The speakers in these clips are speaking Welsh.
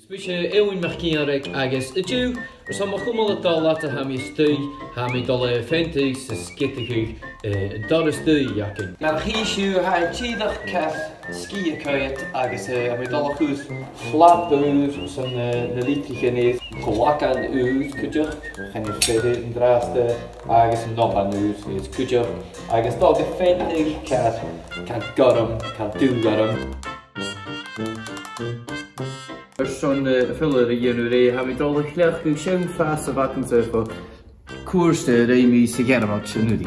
Spíse Eòghainn MacEanraig agus idú sam chumala dála ha mi stúi ha mi dola fentaigh sa skitiigh doras dúi Eòghainn. Mar chiisiú ha tíadach cef sci coit agus ha mi dola chús flap úr san na lítrichen is Colacan ús cúteach chan is féidir an drásta agus an noban ús is cúteach agus dola fentaigh cef can gorum can dú gorum. Son filler dhéanú ré ha mi dul chleach go sin fas a bhacan fo cuairste ré mí sa gceanamach sin nudí.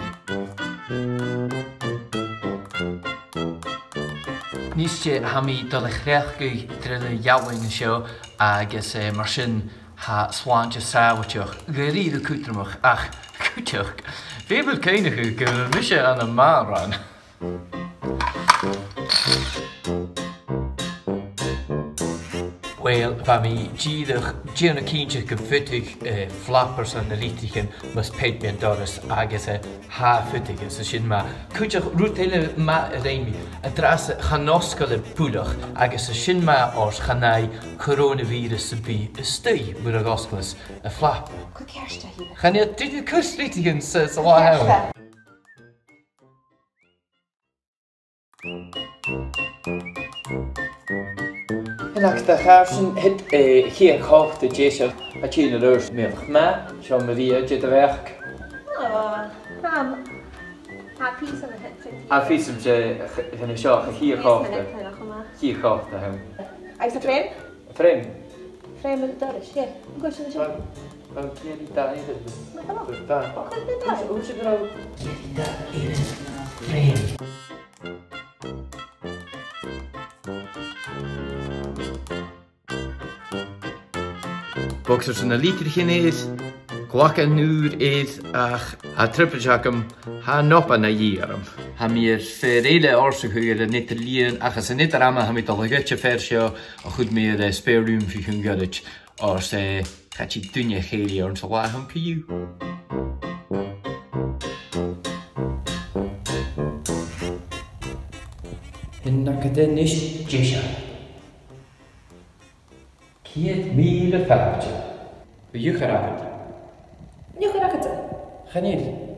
Níos ha mi dul chleach go trille Eòghainn seo agus mar sin ha sláinte sáhateach go ríad a cútramach ach cúteach. Fébal céinechu go mise an a márán. Wel, fa mi díadach díana cínte go futig flappers an na lítrichen mas peidmian doras agus ha futig sa sin ma. Cúteach rúteile ma réimi a dras chanoscail púlach agus sa sin ma ors chanai Coròna-bhìoras sa bí A-staigh bur a gosclas a flap. Go ceirste hí. Channe dúdú cus lítrichen sa lá Ach da chásin hit hí chocht a déisiach a tína lurs méach me, seo Maria dé a bheach. A físam sé hynny seach a hí chochta. Hí chochta hem. Agus a frém? A frém? Frém yn doris, ie. Yn gwrs yn siarad? Wel, cieri da i ddyn. Da. Wyt ti'n gwrdd? Cieri da i ddyn. Frém. Boxers na lítrichen is, Colacan úr is ach a trippeljakam ha nopa na díaram. Ha mi féréile orsachúir a nit líon achas a nit ama ha mi dal a gutje fersio a chud mi spéirúm fi chun gudit ors chatí dunne chéli orn sa láham piú. In academisch Jesha. Kiet míle fáte. Eòghainn. Eòghainn. Channéad.